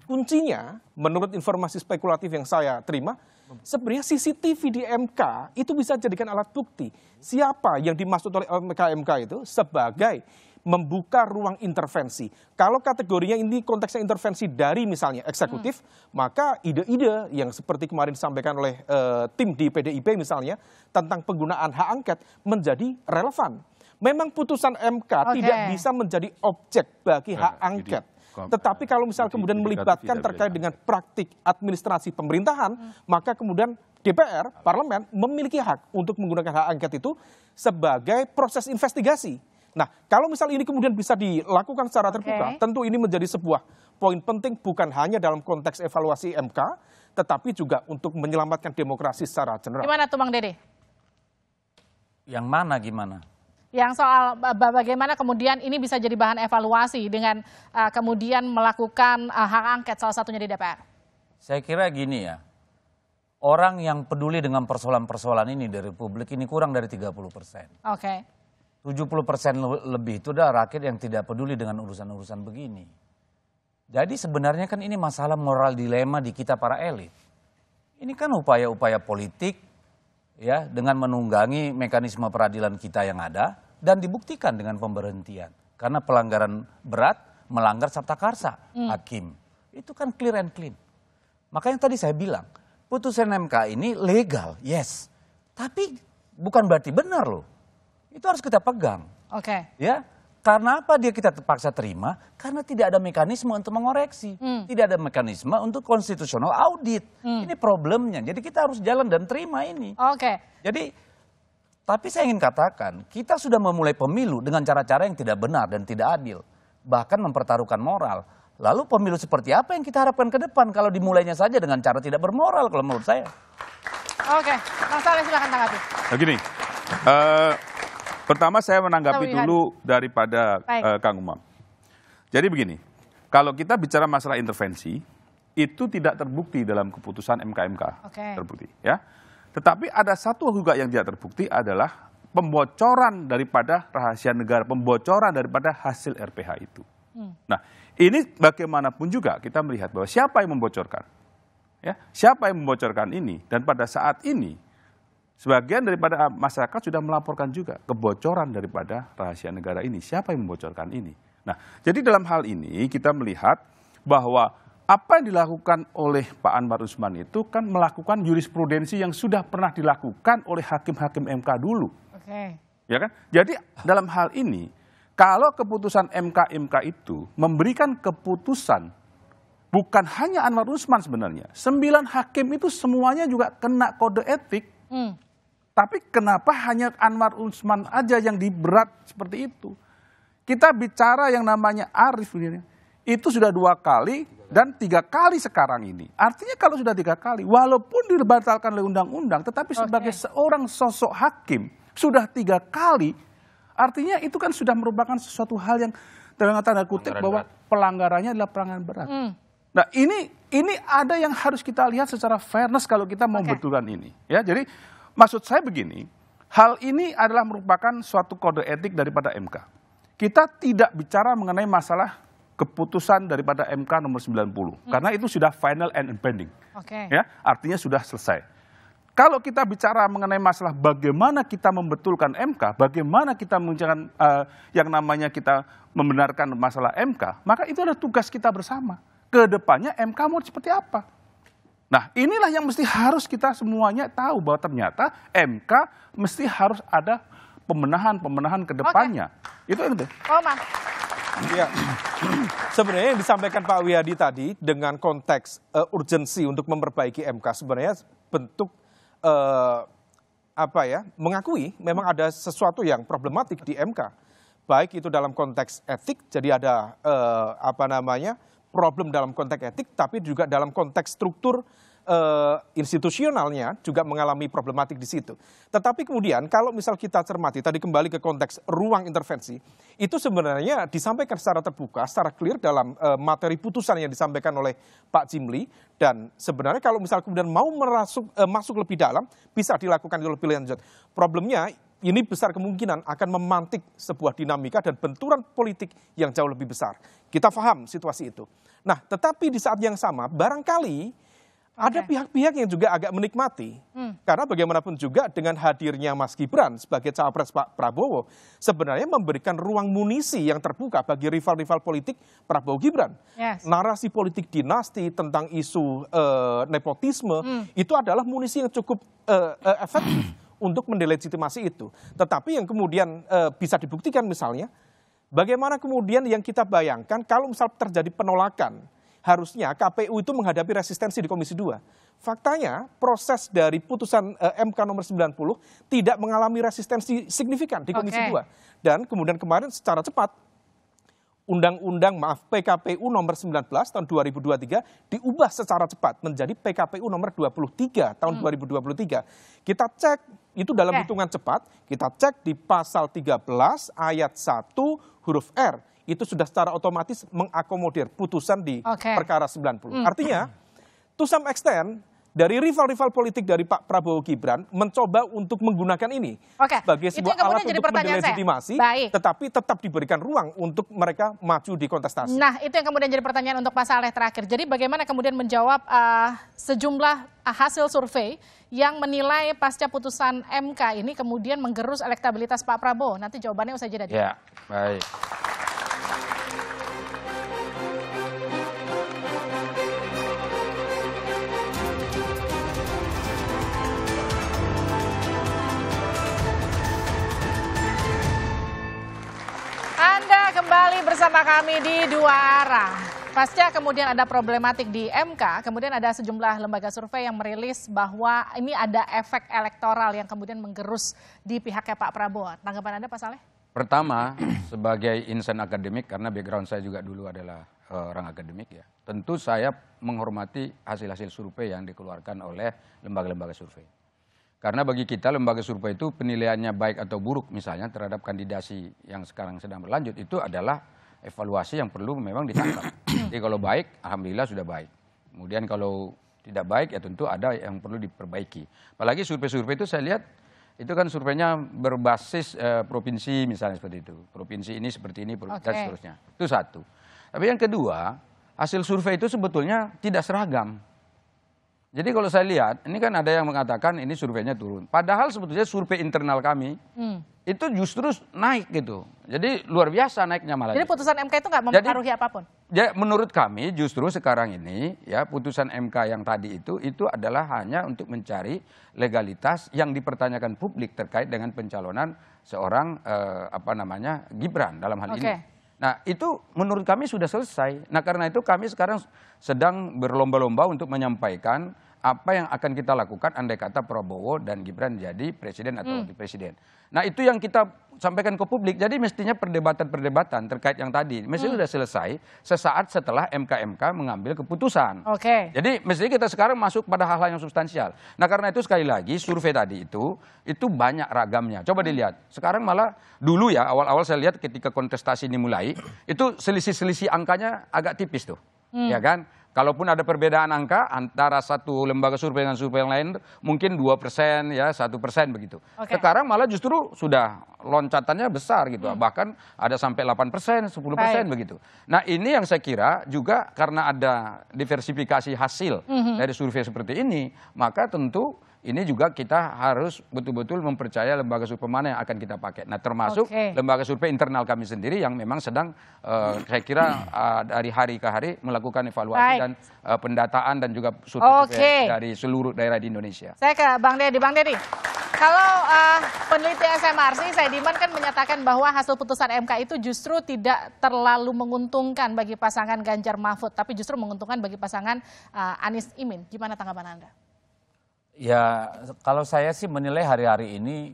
kuncinya menurut informasi spekulatif yang saya terima, sebenarnya CCTV di MK itu bisa dijadikan alat bukti. Siapa yang dimaksud oleh MK itu sebagai membuka ruang intervensi. Kalau kategorinya ini konteksnya intervensi dari misalnya eksekutif, maka ide-ide yang seperti kemarin disampaikan oleh tim di PDIP misalnya tentang penggunaan hak angket menjadi relevan. Memang putusan MK tidak bisa menjadi objek bagi hak angket. Tetapi kalau misal kemudian melibatkan terkait dengan praktik administrasi pemerintahan, maka kemudian DPR, parlemen memiliki hak untuk menggunakan hak angket itu sebagai proses investigasi. Nah, kalau misal ini kemudian bisa dilakukan secara terbuka, tentu ini menjadi sebuah poin penting bukan hanya dalam konteks evaluasi MK, tetapi juga untuk menyelamatkan demokrasi secara general. Gimana tuh Bang Dede? Yang mana gimana? Yang soal bagaimana kemudian ini bisa jadi bahan evaluasi dengan kemudian melakukan hak angket salah satunya di DPR. Saya kira gini ya, orang yang peduli dengan persoalan-persoalan ini dari publik ini kurang dari 30%. 70% lebih itu adalah rakyat yang tidak peduli dengan urusan-urusan begini. Jadi sebenarnya kan ini masalah moral dilema di kita para elit. Ini kan upaya-upaya politik ya dengan menunggangi mekanisme peradilan kita yang ada dan dibuktikan dengan pemberhentian. Karena pelanggaran berat melanggar sabta karsa hakim. Itu kan clear and clean. Makanya tadi saya bilang, putusan MK ini legal, yes. Tapi bukan berarti benar loh. Itu harus kita pegang. Ya, karena apa dia kita terpaksa terima? Karena tidak ada mekanisme untuk mengoreksi, tidak ada mekanisme untuk konstitusional audit. Ini problemnya. Jadi kita harus jalan dan terima ini. Jadi, tapi saya ingin katakan, kita sudah memulai pemilu dengan cara-cara yang tidak benar dan tidak adil, bahkan mempertaruhkan moral. Lalu pemilu seperti apa yang kita harapkan ke depan kalau dimulainya saja dengan cara tidak bermoral kalau menurut saya? Mas Saleh silakan tanggapi. Begini. Pertama saya menanggapi dulu daripada Kang Umam. Jadi begini, kalau kita bicara masalah intervensi, itu tidak terbukti dalam keputusan MK-MK. Terbukti, ya. Tetapi ada satu juga yang tidak terbukti adalah pembocoran daripada rahasia negara, pembocoran daripada hasil RPH itu. Nah, ini bagaimanapun juga kita melihat bahwa siapa yang membocorkan, ya, siapa yang membocorkan ini, dan pada saat ini sebagian daripada masyarakat sudah melaporkan juga kebocoran daripada rahasia negara ini. Siapa yang membocorkan ini? Nah, jadi dalam hal ini kita melihat bahwa apa yang dilakukan oleh Pak Anwar Usman itu kan melakukan jurisprudensi yang sudah pernah dilakukan oleh hakim-hakim MK dulu. Ya kan? Jadi dalam hal ini, kalau keputusan MK itu memberikan keputusan bukan hanya Anwar Usman sebenarnya, 9 hakim itu semuanya juga kena kode etik. Tapi kenapa hanya Anwar Usman aja yang diberat seperti itu? Kita bicara yang namanya Arif ini, itu sudah 2 kali dan 3 kali sekarang ini. Artinya kalau sudah 3 kali, walaupun dibatalkan oleh undang-undang, tetapi sebagai seorang sosok hakim sudah 3 kali, artinya itu kan sudah merupakan sesuatu hal yang dengan tanda kutip bahwa pelanggarannya adalah pelanggaran berat. Nah ini ada yang harus kita lihat secara fairness kalau kita mau betulkan ini. Ya, jadi maksud saya begini, hal ini adalah merupakan suatu kode etik daripada MK. Kita tidak bicara mengenai masalah keputusan daripada MK nomor 90, karena itu sudah final and impending. Ya, artinya sudah selesai. Kalau kita bicara mengenai masalah bagaimana kita membetulkan MK, bagaimana kita menjalankan yang namanya kita membenarkan masalah MK, maka itu adalah tugas kita bersama. Kedepannya MK mau seperti apa? Nah, inilah yang mesti harus kita semuanya tahu bahwa ternyata MK mesti harus ada pembenahan ke depannya. Itu yang penting. Ya. Sebenarnya yang disampaikan Pak Wiyadi tadi dengan konteks urgensi untuk memperbaiki MK sebenarnya bentuk mengakui memang ada sesuatu yang problematik di MK. Baik itu dalam konteks etik, jadi ada problem dalam konteks etik, tapi juga dalam konteks struktur institusionalnya juga mengalami problematik di situ. Tetapi kemudian kalau misal kita cermati, tadi kembali ke konteks ruang intervensi, itu sebenarnya disampaikan secara terbuka, secara clear dalam materi putusan yang disampaikan oleh Pak Jimli, dan sebenarnya kalau misal kemudian mau masuk lebih dalam, bisa dilakukan lebih lanjut. Problemnya, ini besar kemungkinan akan memantik sebuah dinamika dan benturan politik yang jauh lebih besar. Kita paham situasi itu. Nah, tetapi di saat yang sama, barangkali ada pihak-pihak yang juga agak menikmati. Karena bagaimanapun juga dengan hadirnya Mas Gibran sebagai cawapres Pak Prabowo, sebenarnya memberikan ruang munisi yang terbuka bagi rival-rival politik Prabowo Gibran. Narasi politik dinasti tentang isu nepotisme, itu adalah munisi yang cukup efektif untuk mendelegitimasi itu. Tetapi yang kemudian bisa dibuktikan misalnya, bagaimana kemudian yang kita bayangkan kalau misal terjadi penolakan, harusnya KPU itu menghadapi resistensi di Komisi 2. Faktanya proses dari putusan MK nomor 90 tidak mengalami resistensi signifikan di Komisi 2. Dan kemudian kemarin secara cepat PKPU nomor 19 tahun 2023 diubah secara cepat menjadi PKPU nomor 23 tahun 2023. Kita cek itu dalam hitungan cepat, kita cek di pasal 13 ayat 1 huruf R. Itu sudah secara otomatis mengakomodir putusan di perkara 90. Artinya, to some extent, dari rival-rival politik dari Pak Prabowo Gibran mencoba untuk menggunakan ini sebagai sebuah alat untuk mendelegitimasi, tetapi tetap diberikan ruang untuk mereka maju di kontestasi. Nah, itu yang kemudian jadi pertanyaan untuk Pak Saleh terakhir. Jadi bagaimana kemudian menjawab sejumlah hasil survei yang menilai pasca putusan MK ini kemudian menggerus elektabilitas Pak Prabowo? Nanti jawabannya usai jeda. Ya, baik. Anda kembali bersama kami di Dua Arah. Pasca kemudian ada problematik di MK, kemudian ada sejumlah lembaga survei yang merilis bahwa ini ada efek elektoral yang kemudian menggerus di pihaknya Pak Prabowo. Tanggapan Anda, Pak Saleh? Pertama, sebagai insan akademik, karena background saya juga dulu adalah orang akademik ya, tentu saya menghormati hasil-hasil survei yang dikeluarkan oleh lembaga-lembaga survei. Karena bagi kita lembaga survei itu penilaiannya baik atau buruk misalnya terhadap kandidasi yang sekarang sedang berlanjut itu adalah evaluasi yang perlu memang ditangkap. Jadi kalau baik, alhamdulillah sudah baik. Kemudian kalau tidak baik ya tentu ada yang perlu diperbaiki. Apalagi survei-survei itu saya lihat itu kan surveinya berbasis provinsi misalnya seperti itu. Provinsi ini seperti ini dan seterusnya. Itu satu. Tapi yang kedua, hasil survei itu sebetulnya tidak seragam. Jadi kalau saya lihat, ini kan ada yang mengatakan ini surveinya turun. Padahal sebetulnya survei internal kami itu justru naik gitu. Jadi luar biasa naiknya malah. Jadi putusan MK itu nggak mempengaruhi apapun? Ya menurut kami justru sekarang ini ya putusan MK yang tadi itu adalah hanya untuk mencari legalitas yang dipertanyakan publik terkait dengan pencalonan seorang Gibran dalam hal ini. Nah itu menurut kami sudah selesai. Nah karena itu kami sekarang sedang berlomba-lomba untuk menyampaikan apa yang akan kita lakukan andai kata Prabowo dan Gibran jadi presiden atau wakil presiden. Nah itu yang kita sampaikan ke publik. Jadi mestinya perdebatan-perdebatan terkait yang tadi mestinya sudah selesai sesaat setelah MK mengambil keputusan. Jadi mestinya kita sekarang masuk pada hal-hal yang substansial. Nah karena itu sekali lagi survei tadi itu banyak ragamnya. Coba dilihat. Sekarang malah dulu ya awal-awal saya lihat ketika kontestasi ini mulai itu selisih-selisih angkanya agak tipis tuh. Ya kan? Kalaupun ada perbedaan angka antara satu lembaga survei dengan survei yang lain mungkin 2% ya 1% begitu. Sekarang malah justru sudah loncatannya besar gitu. Bahkan ada sampai 8%, 10% begitu. Nah ini yang saya kira juga karena ada diversifikasi hasil dari survei seperti ini, maka tentu ini juga kita harus betul-betul mempercaya lembaga survei mana yang akan kita pakai. Nah termasuk lembaga survei internal kami sendiri yang memang sedang saya kira dari hari ke hari melakukan evaluasi dan pendataan dan juga survei dari seluruh daerah di Indonesia. Saya ke Bang Deddy. Bang Deddy, kalau peneliti SMRC Saidiman kan menyatakan bahwa hasil putusan MK itu justru tidak terlalu menguntungkan bagi pasangan Ganjar Mahfud, tapi justru menguntungkan bagi pasangan Anies Imin. Gimana tanggapan Anda? Ya, kalau saya sih menilai hari-hari ini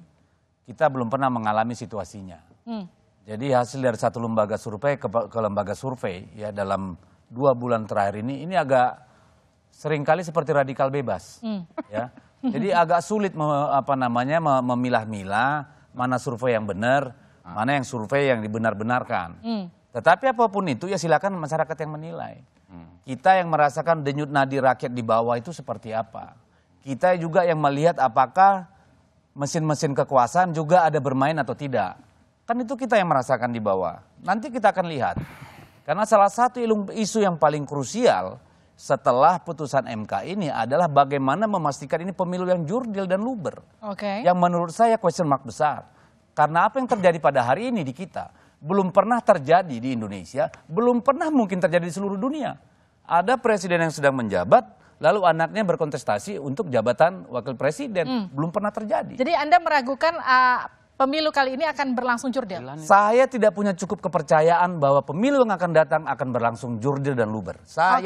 kita belum pernah mengalami situasinya. Jadi hasil dari satu lembaga survei ke lembaga survei ya dalam 2 bulan terakhir ini agak seringkali seperti radikal bebas. Ya. Jadi agak sulit memilah-milah mana survei yang benar, mana yang survei yang dibenar-benarkan. Tetapi apapun itu ya silakan masyarakat yang menilai. Kita yang merasakan denyut nadi rakyat di bawah itu seperti apa. Kita juga yang melihat apakah mesin-mesin kekuasaan juga ada bermain atau tidak. Kan itu kita yang merasakan di bawah. Nanti kita akan lihat. Karena salah satu isu yang paling krusial setelah putusan MK ini adalah bagaimana memastikan ini pemilu yang jurdil dan luber. Yang menurut saya question mark besar. Karena apa yang terjadi pada hari ini di kita belum pernah terjadi di Indonesia, belum pernah mungkin terjadi di seluruh dunia. Ada presiden yang sedang menjabat, lalu anaknya berkontestasi untuk jabatan wakil presiden. Belum pernah terjadi. Jadi Anda meragukan pemilu kali ini akan berlangsung jurdil? Saya tidak punya cukup kepercayaan bahwa pemilu yang akan datang akan berlangsung jurdil dan luber. Saya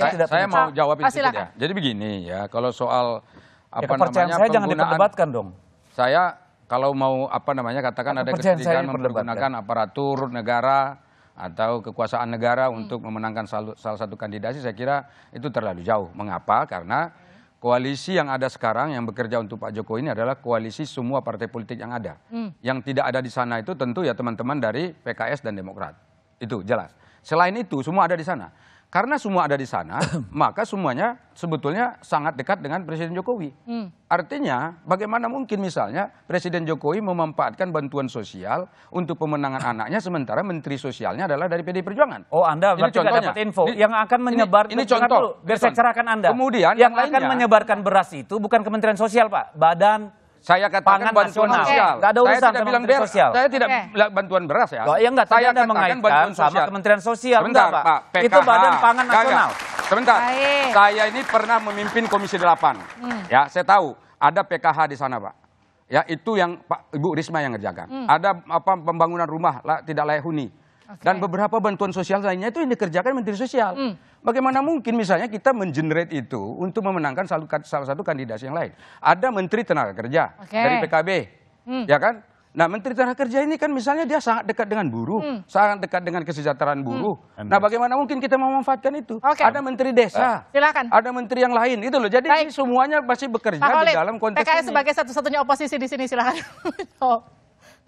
mau jawab itu ya. Jadi begini ya, kalau soal kepercayaan saya jangan diperdebatkan dong. Saya kalau mau katakan ada kesedihan mempergunakan aparatur negara atau kekuasaan negara untuk memenangkan salah satu kandidasi, saya kira itu terlalu jauh. Mengapa? Karena koalisi yang ada sekarang yang bekerja untuk Pak Jokowi ini adalah koalisi semua partai politik yang ada. Yang tidak ada di sana itu tentu ya teman-teman dari PKS dan Demokrat. Itu jelas. Selain itu semua ada di sana. Karena semua ada di sana, maka semuanya sebetulnya sangat dekat dengan Presiden Jokowi. Artinya bagaimana mungkin misalnya Presiden Jokowi memanfaatkan bantuan sosial untuk pemenangan anaknya sementara Menteri Sosialnya adalah dari PDI Perjuangan. Oh, Anda berarti nggak dapat info. Yang akan menyebar, ini contoh. Biar saya cerahkan Anda. Kemudian yang akan menyebarkan beras itu bukan Kementerian Sosial, Pak. Badan Saya katakan bantuan sosial. Nggak ada urusan saya tidak bilang Kementerian Sosial. Saya tidak bilang bantuan beras ya. Oh, iya enggak, saya Anda mengaitkan sama Kementerian Sosial. Sebentar, enggak, Pak. PKH. Itu Badan Pangan Nasional. Sebentar. Saya ini pernah memimpin Komisi 8. Ya, saya tahu ada PKH di sana, Pak. Ya, itu yang Pak Ibu Risma yang ngerjakan. Ada pembangunan rumah tidak layak huni. Dan beberapa bantuan sosial lainnya itu yang dikerjakan Menteri Sosial. Bagaimana mungkin misalnya kita mengenerate itu untuk memenangkan salah satu kandidasi yang lain. Ada Menteri Tenaga Kerja dari PKB, ya kan? Nah, Menteri Tenaga Kerja ini kan misalnya dia sangat dekat dengan buruh, sangat dekat dengan kesejahteraan buruh. Nah, bagaimana mungkin kita memanfaatkan itu? Ada Menteri Desa, silakan. Ada Menteri yang lain, itu loh. Jadi ini semuanya masih bekerja di dalam konteks PKS ini. sebagai satu-satunya oposisi di sini, silakan.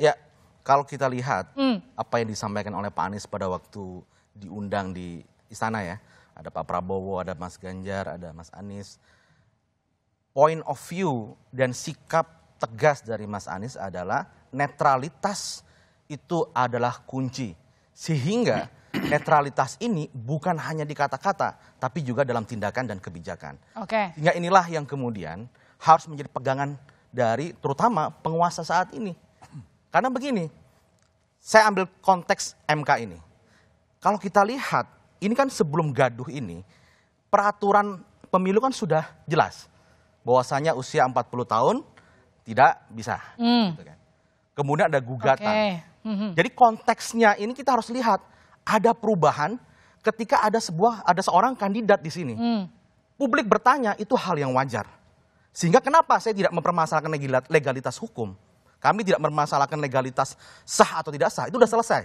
Ya, kalau kita lihat apa yang disampaikan oleh Pak Anies pada waktu diundang di istana ya, ada Pak Prabowo, ada Mas Ganjar, ada Mas Anies. Point of view dan sikap tegas dari Mas Anies adalah netralitas itu adalah kunci. Sehingga netralitas ini bukan hanya di kata-kata, tapi juga dalam tindakan dan kebijakan. Sehingga inilah yang kemudian harus menjadi pegangan dari terutama penguasa saat ini. Karena begini, saya ambil konteks MK ini. Kalau kita lihat, ini kan sebelum gaduh ini, peraturan pemilu kan sudah jelas. Bahwasanya usia 40 tahun tidak bisa. Gitu kan. Kemudian ada gugatan. Jadi konteksnya ini kita harus lihat, ada perubahan ketika ada seorang kandidat di sini. Publik bertanya, itu hal yang wajar. Sehingga kenapa saya tidak mempermasalahkan legalitas hukum. Kami tidak mempermasalahkan legalitas sah atau tidak sah, itu sudah selesai.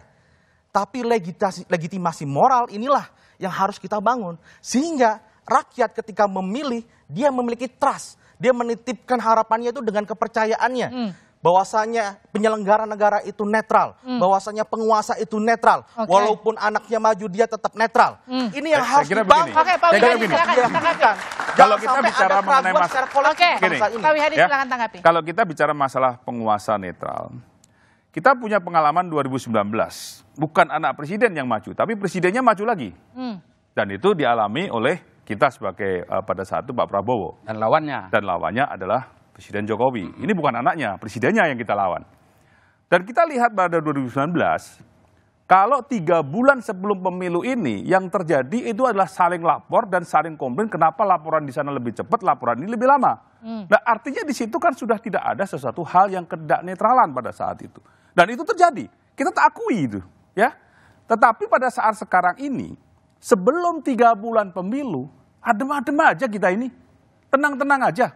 Tapi legitimasi moral inilah yang harus kita bangun. Sehingga rakyat ketika memilih, dia memiliki trust. Dia menitipkan harapannya itu dengan kepercayaannya. Bahwasanya penyelenggara negara itu netral. Bahwasanya penguasa itu netral. Walaupun anaknya maju, dia tetap netral. Ini yang harus dibangun. Pak Wihadi, silakan tanggapi. Kalau kita bicara mengenai Pak Wihadi, silakan tanggapi. Kalau kita bicara masalah penguasa netral, kita punya pengalaman 2019. Bukan anak presiden yang maju, tapi presidennya maju lagi. Dan itu dialami oleh kita sebagai pada saat itu Pak Prabowo. Dan lawannya. Dan lawannya adalah Presiden Jokowi. Ini bukan anaknya, presidennya yang kita lawan. Dan kita lihat pada 2019, kalau 3 bulan sebelum pemilu ini, yang terjadi itu adalah saling lapor dan saling komplain kenapa laporan di sana lebih cepat, laporan ini lebih lama. Nah, artinya di situ kan sudah tidak ada sesuatu hal yang tidak netralan pada saat itu. Dan itu terjadi, kita tak akui itu. Ya. Tetapi pada saat sekarang ini, sebelum 3 bulan pemilu, adem-adem aja kita ini. Tenang-tenang aja.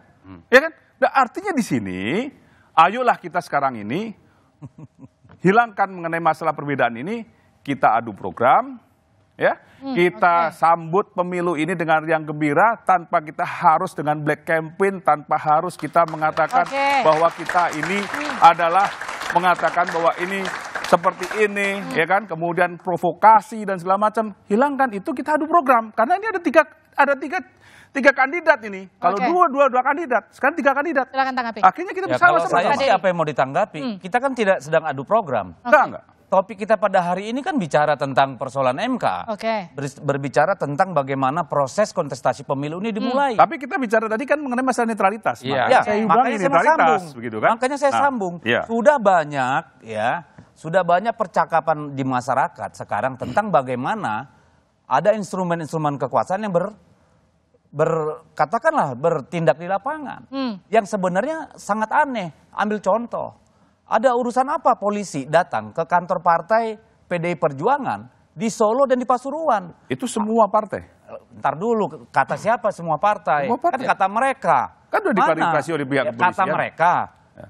Ya kan? Nah, artinya di sini, ayolah kita sekarang ini hilangkan mengenai masalah perbedaan ini, kita adu program, ya, kita sambut pemilu ini dengan yang gembira tanpa kita harus dengan black campaign, tanpa harus kita mengatakan bahwa kita ini adalah mengatakan bahwa ini seperti ini, ya kan, kemudian provokasi dan segala macam. Hilangkan itu, kita adu program, karena ini ada tiga kandidat ini. Kalau dua kandidat, sekarang 3 kandidat. Silakan tanggapi. Akhirnya kita bisa kalau saya sih apa yang mau ditanggapi? Kita kan tidak sedang adu program. Enggak. Topik kita pada hari ini kan bicara tentang persoalan MK. Berbicara tentang bagaimana proses kontestasi pemilu ini dimulai. Tapi kita bicara tadi kan mengenai masalah netralitas. Iya. Saya Makanya saya mau sambung. Begitu kan? Makanya saya sambung. Sudah banyak percakapan di masyarakat sekarang tentang bagaimana ada instrumen-instrumen kekuasaan yang katakanlah bertindak di lapangan. Yang sebenarnya sangat aneh. Ambil contoh. Ada urusan apa polisi datang ke kantor partai PDI Perjuangan di Solo dan di Pasuruan? Itu semua partai. Ntar dulu, kata siapa semua partai? Kan kata mereka. Kan udah diklarifikasi oleh pihak kepolisian. Kata mereka.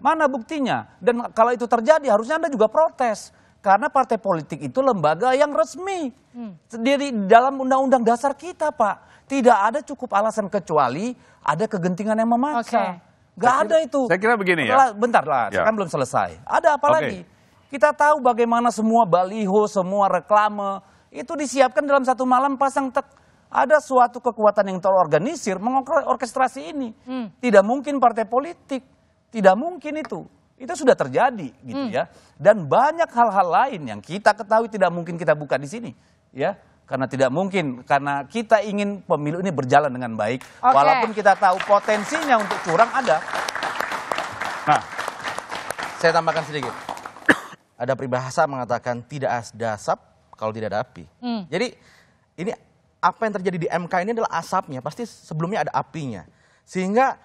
Mana buktinya? Dan kalau itu terjadi harusnya Anda juga protes. Karena partai politik itu lembaga yang resmi. Di dalam undang-undang dasar kita, Pak. Tidak ada cukup alasan kecuali ada kegentingan yang memaksa. Gak ada itu. Saya kira begini ya. Bentar lah, kan belum selesai. Ada apa lagi? Kita tahu bagaimana semua baliho, semua reklame, itu disiapkan dalam satu malam pasang ada suatu kekuatan yang terorganisir mengorkestrasi ini. Tidak mungkin partai politik. Tidak mungkin itu. Itu sudah terjadi gitu ya. Dan banyak hal-hal lain yang kita ketahui tidak mungkin kita buka di sini. Ya. Karena tidak mungkin, karena kita ingin pemilu ini berjalan dengan baik, walaupun kita tahu potensinya untuk curang ada. Nah, saya tambahkan sedikit. Ada peribahasa mengatakan tidak ada asap kalau tidak ada api. Jadi ini apa yang terjadi di MK ini adalah asapnya, pasti sebelumnya ada apinya. Sehingga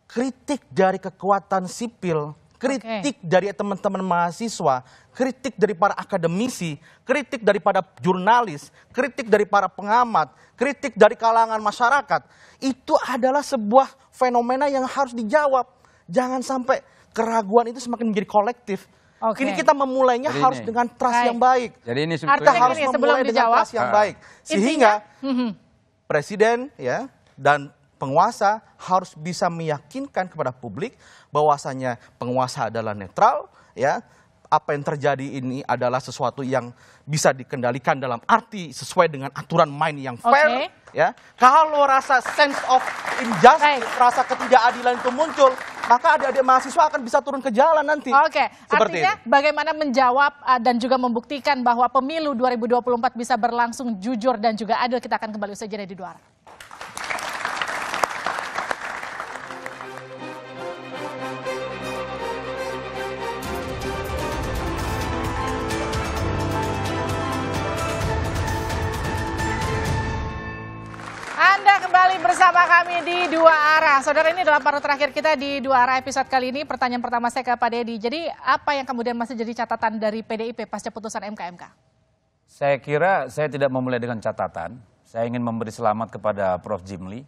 kritik dari kekuatan sipil, kritik dari teman-teman mahasiswa, kritik dari para akademisi, kritik daripada jurnalis, kritik dari para pengamat, kritik dari kalangan masyarakat, itu adalah sebuah fenomena yang harus dijawab. Jangan sampai keraguan itu semakin menjadi kolektif. Ini kita memulainya harus dengan trust yang baik. Jadi ini kita harus memulai dengan trust yang baik. Sehingga presiden ya dan penguasa harus bisa meyakinkan kepada publik bahwasanya penguasa adalah netral, ya. Apa yang terjadi ini adalah sesuatu yang bisa dikendalikan dalam arti sesuai dengan aturan main yang fair, ya. Kalau rasa sense of injustice, rasa ketidakadilan itu muncul, maka adik-adik mahasiswa akan bisa turun ke jalan nanti. Artinya bagaimana menjawab dan juga membuktikan bahwa pemilu 2024 bisa berlangsung jujur dan juga adil, kita akan kembali usai jeda di Dua Arah. Kembali bersama kami di Dua Arah. Saudara, ini adalah paruh terakhir kita di Dua Arah episode kali ini. Pertanyaan pertama saya ke Pak Dedi. Jadi apa yang kemudian masih jadi catatan dari PDIP pasca putusan MK? Saya kira saya tidak memulai dengan catatan. Saya ingin memberi selamat kepada Prof. Jimli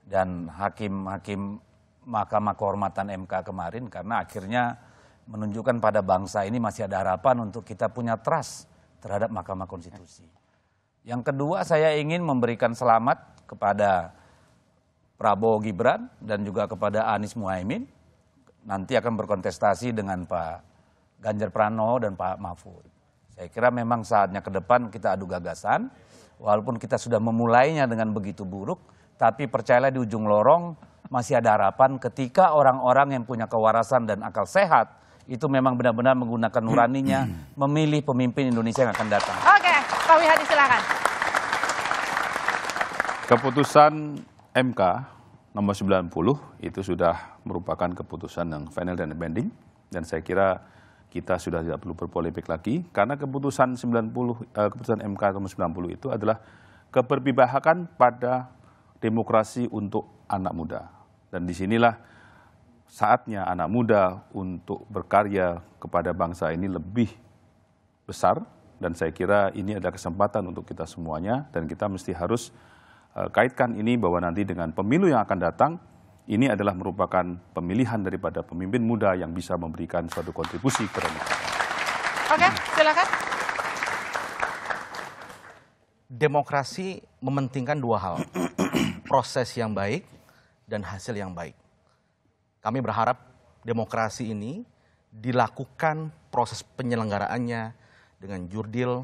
dan hakim-hakim Mahkamah Kehormatan MK kemarin. Karena akhirnya menunjukkan pada bangsa ini masih ada harapan untuk kita punya trust terhadap Mahkamah Konstitusi. Yang kedua, saya ingin memberikan selamat kepada Prabowo Gibran dan juga kepada Anies Muhaimin. Nanti akan berkontestasi dengan Pak Ganjar Pranowo dan Pak Mahfud. Saya kira memang saatnya ke depan kita adu gagasan. Walaupun kita sudah memulainya dengan begitu buruk, tapi percayalah di ujung lorong masih ada harapan ketika orang-orang yang punya kewarasan dan akal sehat itu memang benar-benar menggunakan nuraninya memilih pemimpin Indonesia yang akan datang. Oke, Pak Wihadi silakan. Keputusan MK nomor 90 itu sudah merupakan keputusan yang final dan binding, dan saya kira kita sudah tidak perlu berpolemik lagi karena keputusan MK nomor 90 itu adalah keberpihakan pada demokrasi untuk anak muda. Dan disinilah saatnya anak muda untuk berkarya kepada bangsa ini lebih besar, dan saya kira ini adalah kesempatan untuk kita semuanya, dan kita mesti harus kaitkan ini bahwa nanti dengan pemilu yang akan datang, ini adalah merupakan pemilihan daripada pemimpin muda yang bisa memberikan suatu kontribusi kepada negara. Oke, silakan. Demokrasi mementingkan dua hal, proses yang baik dan hasil yang baik. Kami berharap demokrasi ini dilakukan proses penyelenggaraannya dengan jurdil,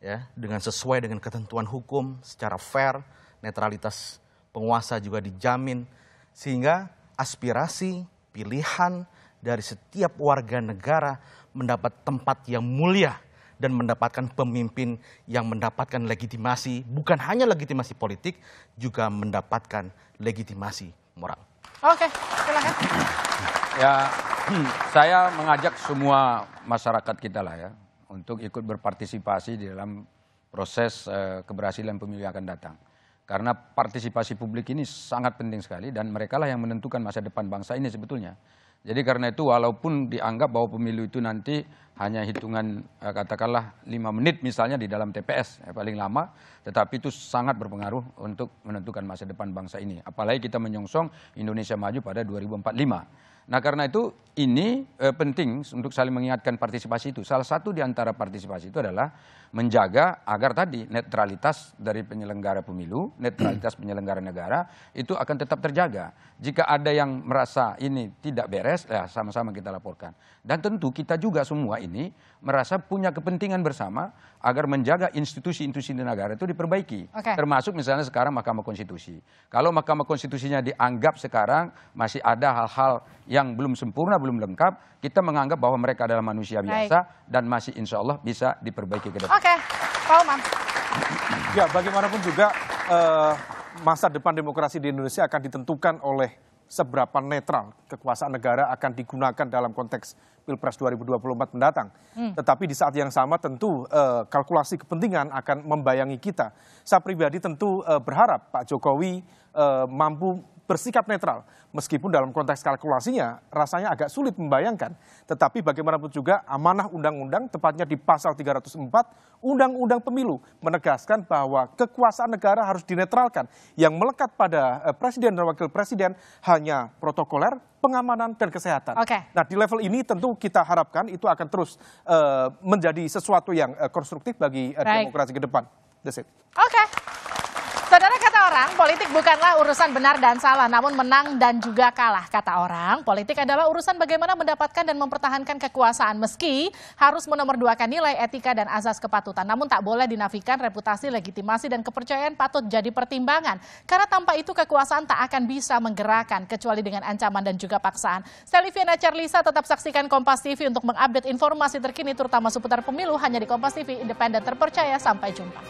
ya, dengan sesuai dengan ketentuan hukum, secara fair, netralitas penguasa juga dijamin, sehingga aspirasi, pilihan dari setiap warga negara mendapat tempat yang mulia dan mendapatkan pemimpin yang mendapatkan legitimasi, bukan hanya legitimasi politik, juga mendapatkan legitimasi moral. Oke, silakan. Ya, saya mengajak semua masyarakat kita lah ya untuk ikut berpartisipasi di dalam proses keberhasilan pemilu yang akan datang. Karena partisipasi publik ini sangat penting sekali dan mereka lah yang menentukan masa depan bangsa ini sebetulnya. Jadi karena itu walaupun dianggap bahwa pemilu itu nanti hanya hitungan katakanlah 5 menit misalnya di dalam TPS paling lama, tetapi itu sangat berpengaruh untuk menentukan masa depan bangsa ini. Apalagi kita menyongsong Indonesia maju pada 2045. Nah karena itu ini penting untuk saling mengingatkan partisipasi itu. Salah satu di antara partisipasi itu adalah menjaga agar tadi netralitas dari penyelenggara pemilu, netralitas penyelenggara negara itu akan tetap terjaga. Jika ada yang merasa ini tidak beres, ya sama-sama kita laporkan. Dan tentu kita juga semua ini merasa punya kepentingan bersama agar menjaga institusi-institusi negara itu diperbaiki. Termasuk misalnya sekarang Mahkamah Konstitusi. Kalau Mahkamah Konstitusinya dianggap sekarang masih ada hal-hal yang belum sempurna, belum lengkap, kita menganggap bahwa mereka adalah manusia biasa dan masih insya Allah bisa diperbaiki ke depan. Oke, Pak Umam. Ya, bagaimanapun juga masa depan demokrasi di Indonesia akan ditentukan oleh seberapa netral kekuasaan negara akan digunakan dalam konteks Pilpres 2024 mendatang. Tetapi di saat yang sama tentu kalkulasi kepentingan akan membayangi kita. Saya pribadi tentu berharap Pak Jokowi mampu bersikap netral. Meskipun dalam konteks kalkulasinya rasanya agak sulit membayangkan. Tetapi bagaimanapun juga amanah undang-undang, tepatnya di pasal 304 Undang-Undang Pemilu, menegaskan bahwa kekuasaan negara harus dinetralkan. Yang melekat pada presiden dan wakil presiden hanya protokoler, pengamanan, dan kesehatan. Nah di level ini tentu kita harapkan itu akan terus menjadi sesuatu yang konstruktif bagi demokrasi ke depan. That's it. Saudara, kata orang, politik bukanlah urusan benar dan salah, namun menang dan juga kalah. Kata orang, politik adalah urusan bagaimana mendapatkan dan mempertahankan kekuasaan, meski harus menomorduakan nilai etika dan azas kepatutan. Namun tak boleh dinafikan reputasi, legitimasi, dan kepercayaan patut jadi pertimbangan. Karena tanpa itu kekuasaan tak akan bisa menggerakkan, kecuali dengan ancaman dan juga paksaan. Saya Liviana Charlisa, tetap saksikan Kompas TV untuk mengupdate informasi terkini, terutama seputar pemilu, hanya di Kompas TV, independen terpercaya. Sampai jumpa.